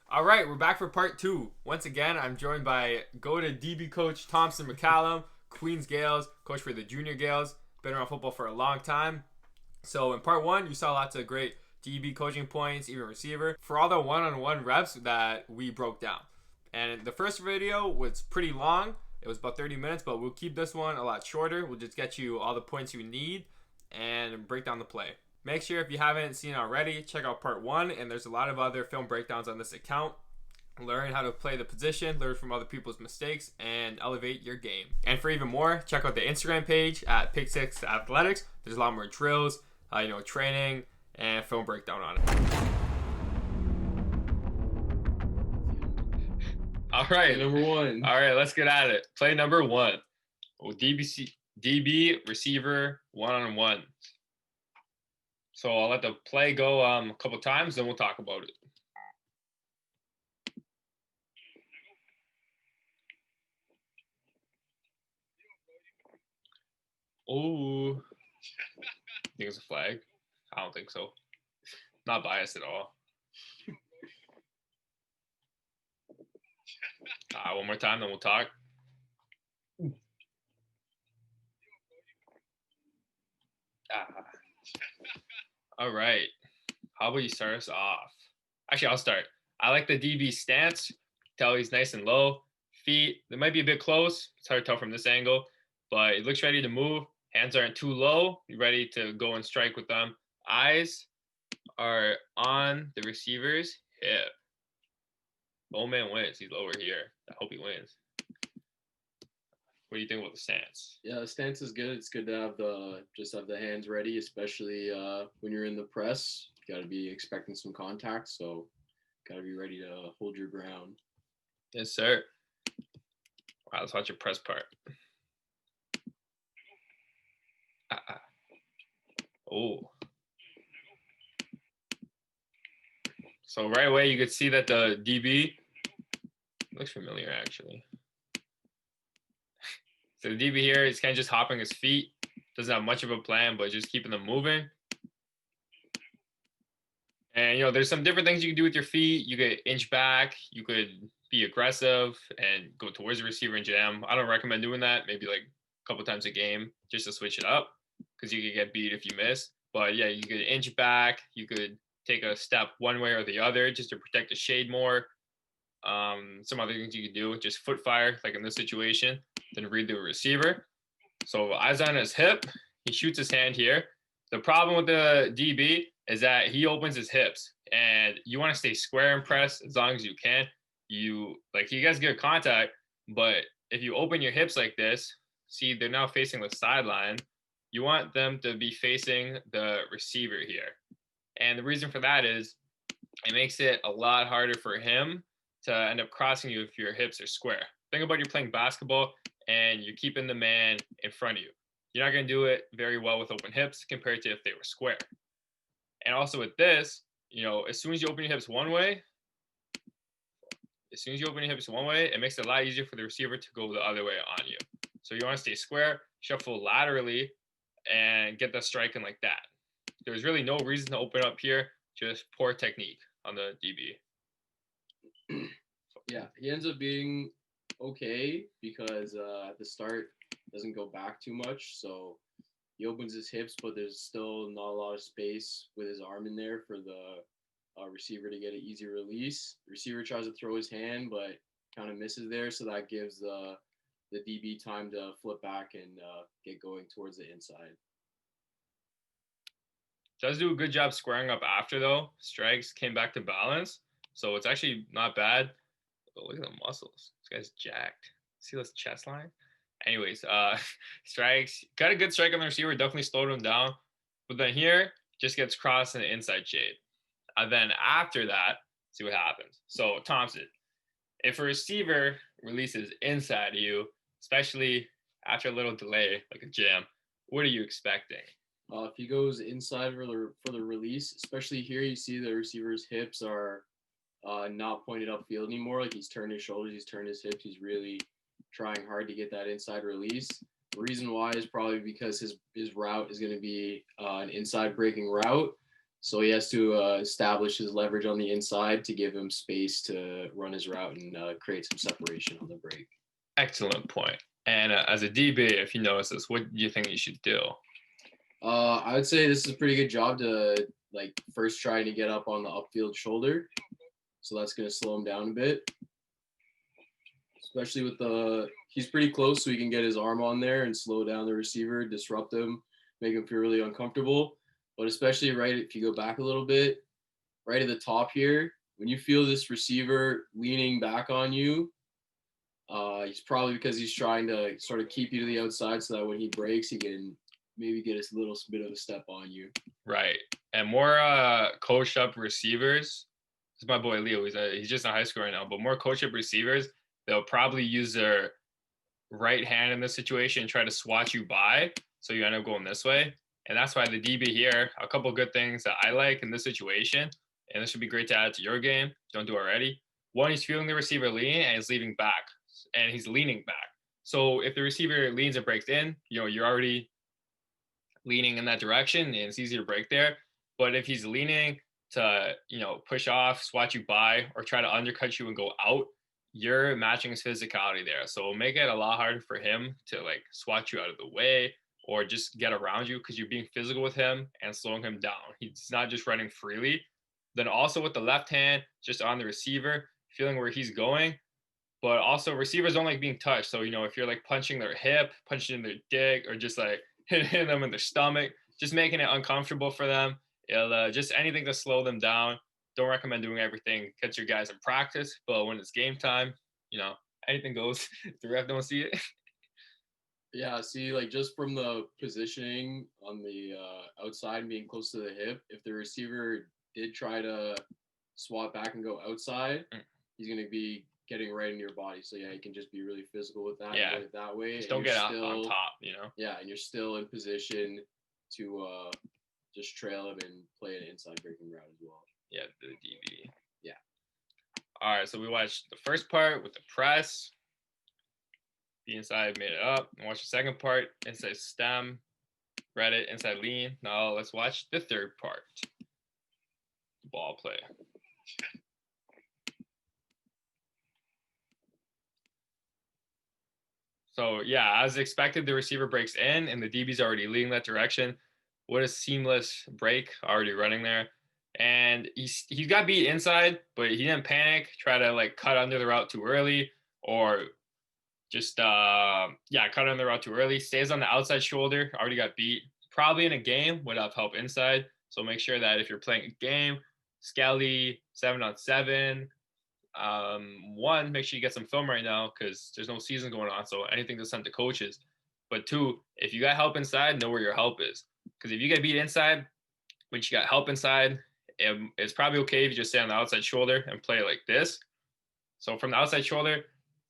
All right, we're back for part two. Once again, I'm joined by go-to DB coach Thompson McCallum, Queens Gales, coach for the Junior Gales, been around football for a long time. So in part one, you saw lots of great DB coaching points, even receiver, for all the one-on-one reps that we broke down. And the first video was pretty long. It was about 30 minutes, but we'll keep this one a lot shorter. We'll just get you all the points you need and break down the play. Make sure if you haven't seen it already, check out part one, and there's a lot of other film breakdowns on this account. Learn how to play the position, learn from other people's mistakes, and elevate your game. And for even more, check out the Instagram page at Pick Six Athletics. There's a lot more drills, training, and film breakdown on it. All right, Number one. All right, let's get at it. Play number one. DB receiver one-on-one. So I'll let the play go a couple times, then we'll talk about it. Oh, think it's a flag? I don't think so. Not biased at all. One more time, then we'll talk. All right. How about you start us off? Actually, I'll start. I like the DB stance. Tell he's nice and low. Feet, they might be a bit close. It's hard to tell from this angle, but he looks ready to move. Hands aren't too low. You're ready to go and strike with them. Eyes are on the receiver's hip. Low man wins. He's lower here. I hope he wins. What do you think about the stance? Yeah, the stance is good. It's good to have the hands ready, especially when you're in the press. You got to be expecting some contact, so got to be ready to hold your ground. Yes, sir. Wow, let's watch your press part. Oh. So right away, you could see that the DB looks familiar, actually. So the DB here is kind of just hopping his feet. Doesn't have much of a plan, but just keeping them moving. And, there's some different things you can do with your feet. You could inch back. You could be aggressive and go towards the receiver and jam. I don't recommend doing that. Maybe like a couple times a game just to switch it up because you could get beat if you miss. But, yeah, you could inch back. You could take a step one way or the other just to protect the shade more. Some other things you could do, just foot fire, like in this situation, then read the receiver. So eyes on his hip, he shoots his hand here. The problem with the DB is that he opens his hips, and you want to stay square and press as long as you can. You guys get contact, but if you open your hips like this, see they're now facing the sideline. You want them to be facing the receiver here. And the reason for that is it makes it a lot harder for him to end up crossing you if your hips are square. Think about you're playing basketball and you're keeping the man in front of you. You're not going to do it very well with open hips compared to if they were square. And also with this, as soon as you open your hips one way, it makes it a lot easier for the receiver to go the other way on you. So you want to stay square, shuffle laterally, and get the strike in like that. There's really no reason to open up here, just poor technique on the DB. Yeah, he ends up being okay because at the start doesn't go back too much, so he opens his hips, but there's still not a lot of space with his arm in there for the receiver to get an easy release. The receiver tries to throw his hand, but kind of misses there, so that gives the DB time to flip back and get going towards the inside. Does do a good job squaring up after, though. Strikes came back to balance, so it's actually not bad. Oh, look at the muscles. This guy's jacked. See this chest line? Anyways, strikes. Got a good strike on the receiver. Definitely slowed him down. But then here, just gets crossed in the inside shade. And then after that, see what happens. So Thompson, if a receiver releases inside you, especially after a little delay, like a jam, what are you expecting? If he goes inside for the release, especially here, you see the receiver's hips are not pointed upfield anymore. Like he's turned his shoulders, he's turned his hips. He's really trying hard to get that inside release. The reason why is probably because his route is going to be an inside breaking route. So he has to establish his leverage on the inside to give him space to run his route and create some separation on the break. Excellent point. And as a DB, if you notice this, what do you think you should do? I would say this is a pretty good job to first trying to get up on the upfield shoulder. So that's going to slow him down a bit, especially with he's pretty close, so he can get his arm on there and slow down the receiver, disrupt him, make him feel really uncomfortable. But especially if you go back a little bit, right at the top here, when you feel this receiver leaning back on you, he's probably because he's trying to sort of keep you to the outside so that when he breaks, he can maybe get a little bit of a step on you. Right. And more coached up receivers. This is my boy Leo. He's just in high school right now, but more coached up receivers, they'll probably use their right hand in this situation and try to swat you by. So you end up going this way. And that's why the DB here, a couple good things that I like in this situation, and this would be great to add to your game. Don't do it already. One, he's feeling the receiver lean and he's leaning back. And he's leaning back. So if the receiver leans and breaks in, you're already leaning in that direction and it's easy to break there. But if he's leaning to, push off, swat you by, or try to undercut you and go out, you're matching his physicality there. So it'll make it a lot harder for him to swat you out of the way or just get around you because you're being physical with him and slowing him down. He's not just running freely. Then also with the left hand, just on the receiver, feeling where he's going. But also receivers don't like being touched. So, if you're punching their hip, punching in their dick, or just hitting them in their stomach, just making it uncomfortable for them. It'll just anything to slow them down. Don't recommend doing everything. Catch your guys in practice, but when it's game time, anything goes. If the ref don't see it. Yeah, see, just from the positioning on the outside being close to the hip, if the receiver did try to swat back and go outside, he's going to be getting right into your body. So yeah, you can just be really physical with that. Yeah, and get it that way. Just don't get out on top. Yeah, and you're still in position to just trail him and play an inside breaking route as well. Yeah, the DB. Yeah. All right, so we watched the first part with the press. The inside made it up. And watch the second part, inside stem, read it, inside lean. Now let's watch the third part. Ball play. So yeah, as expected, the receiver breaks in and the DB's already leading that direction. What a seamless break already running there. And he got beat inside, but he didn't panic, try to cut under the route too early, or just cut under the route too early. Stays on the outside shoulder, already got beat. Probably in a game would have helped inside. So make sure that if you're playing a game, Skelly 7-on-7, one, make sure you get some film right now because there's no season going on. So anything to send to coaches. But two, if you got help inside, know where your help is. Because if you get beat inside, when you got help inside, it's probably okay if you just stay on the outside shoulder and play like this. So from the outside shoulder,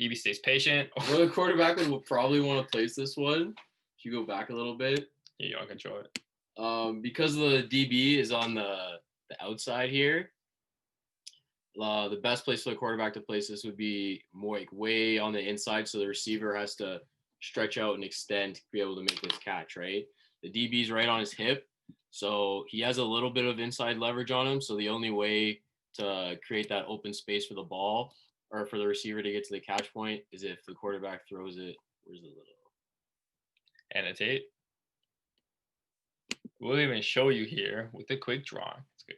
DB stays patient. Well, the quarterback will probably want to place this one. If you go back a little bit. Yeah, you don't control it. Because the DB is on the outside here, the best place for the quarterback to place this would be more way on the inside, so the receiver has to stretch out and extend to be able to make this catch, right? The DB's right on his hip, so he has a little bit of inside leverage on him, so the only way to create that open space for the ball or for the receiver to get to the catch point is if the quarterback throws it. Where's the little annotate? We'll even show you here with a quick draw. It's good.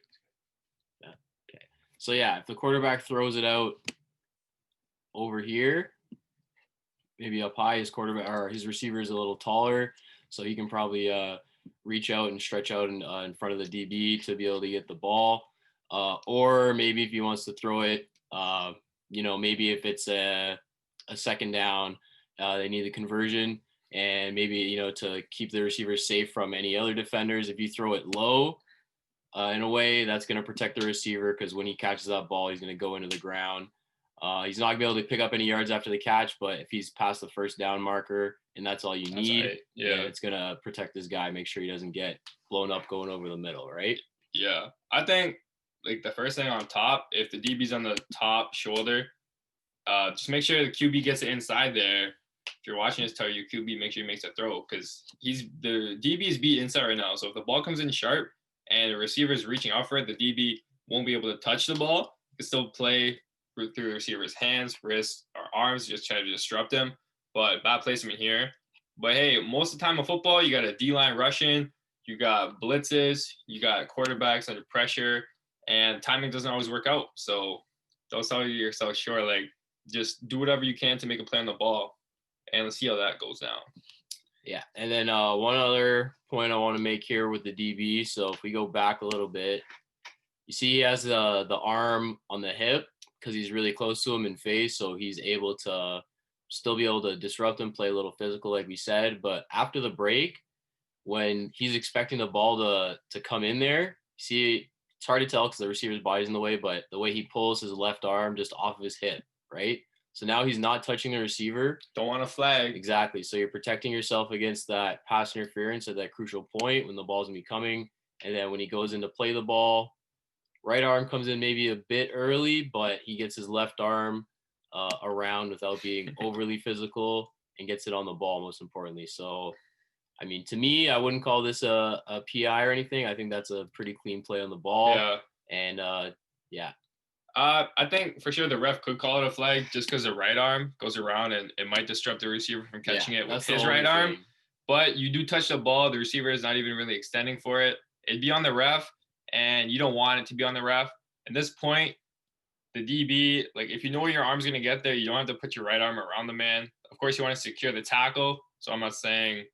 Yeah. Okay. So yeah, if the quarterback throws it out over here, maybe up high, his quarterback or his receiver is a little taller, so he can probably reach out and stretch out in front of the DB to be able to get the ball. Or maybe if he wants to throw it, maybe if it's a second down, they need the conversion. And maybe, to keep the receiver safe from any other defenders, if you throw it low, in a way, that's going to protect the receiver because when he catches that ball, he's going to go into the ground. He's not going to be able to pick up any yards after the catch, but if he's past the first down marker and that's all you need, right. Yeah, it's going to protect this guy, make sure he doesn't get blown up going over the middle, right? Yeah. I think, the first thing on top, if the DB's on the top shoulder, just make sure the QB gets it inside there. If you're watching this, tell your QB, make sure he makes a throw because the DB is beat inside right now. So if the ball comes in sharp and the receiver is reaching out for it, the DB won't be able to touch the ball. He can still play through the receiver's hands, wrists, or arms, just try to disrupt him. But bad placement here. But hey, most of the time in football, you got a D-line rushing, you got blitzes, you got quarterbacks under pressure, and timing doesn't always work out. So don't sell yourself short. Like, just do whatever you can to make a play on the ball, and let's see how that goes down. Yeah, and then one other point I want to make here with the DB. So if we go back a little bit, you see he has the arm on the hip because he's really close to him in face, so he's able to still be able to disrupt him, play a little physical, like we said. But after the break, when he's expecting the ball to come in there, see, it's hard to tell because the receiver's body's in the way, but the way he pulls his left arm just off of his hip, right? So now he's not touching the receiver. Don't want a flag. Exactly. So you're protecting yourself against that pass interference at that crucial point when the ball's going to be coming. And then when he goes in to play the ball, right arm comes in maybe a bit early, but he gets his left arm around without being overly physical and gets it on the ball, most importantly. So, I mean, to me, I wouldn't call this a PI or anything. I think that's a pretty clean play on the ball. Yeah. And, yeah. I think for sure the ref could call it a flag just because the right arm goes around and it might disrupt the receiver from catching it with his right arm. But you do touch the ball. The receiver is not even really extending for it. It'd be on the ref, and you don't want it to be on the ref. At this point, the DB, like if you know your arm's going to get there, you don't have to put your right arm around the man. Of course, you want to secure the tackle. So I'm not saying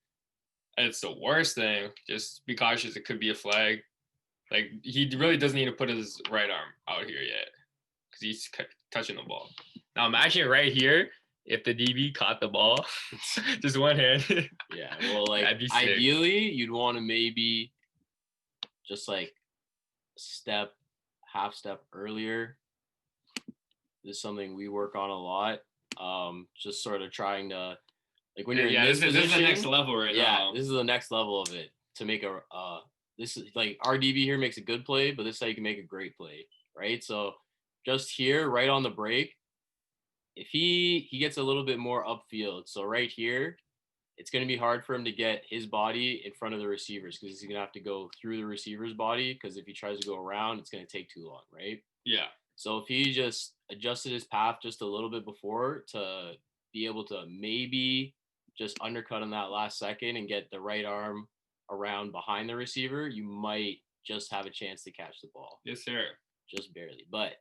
it's the worst thing. Just be cautious. It could be a flag. Like he really doesn't need to put his right arm out here yet, because he's touching the ball. Now imagine right here if the DB caught the ball, just one hand. Yeah, well, like ideally you'd want to maybe just like half step earlier. This is something we work on a lot. Just sort of trying to, like when you're in this position, this is the next level right now. Yeah, this is the next level of it. To make this is like our DB here makes a good play, but this is how you can make a great play, right? So just here, right on the break, if he gets a little bit more upfield, so right here, it's going to be hard for him to get his body in front of the receivers because he's going to have to go through the receiver's body, because if he tries to go around, it's going to take too long, right? Yeah. So if he just adjusted his path just a little bit before to be able to maybe just undercut on that last second and get the right arm around behind the receiver, you might just have a chance to catch the ball. Yes, sir. Just barely. But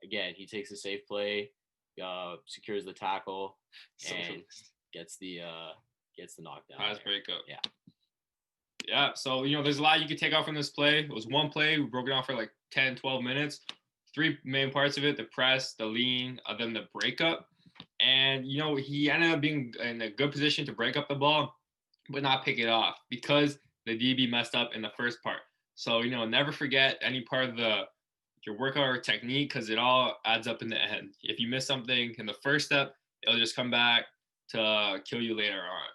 again, he takes a safe play, secures the tackle, and gets the knockdown. Pass breakup. Yeah. Yeah. So, there's a lot you could take out from this play. It was one play. We broke it down for like 10, 12 minutes. 3 main parts of it: the press, the lean, then the breakup. And, he ended up being in a good position to break up the ball, but not pick it off because the DB messed up in the first part. So, never forget any part of your workout or technique, because it all adds up in the end. If you miss something in the first step, it'll just come back to kill you later on.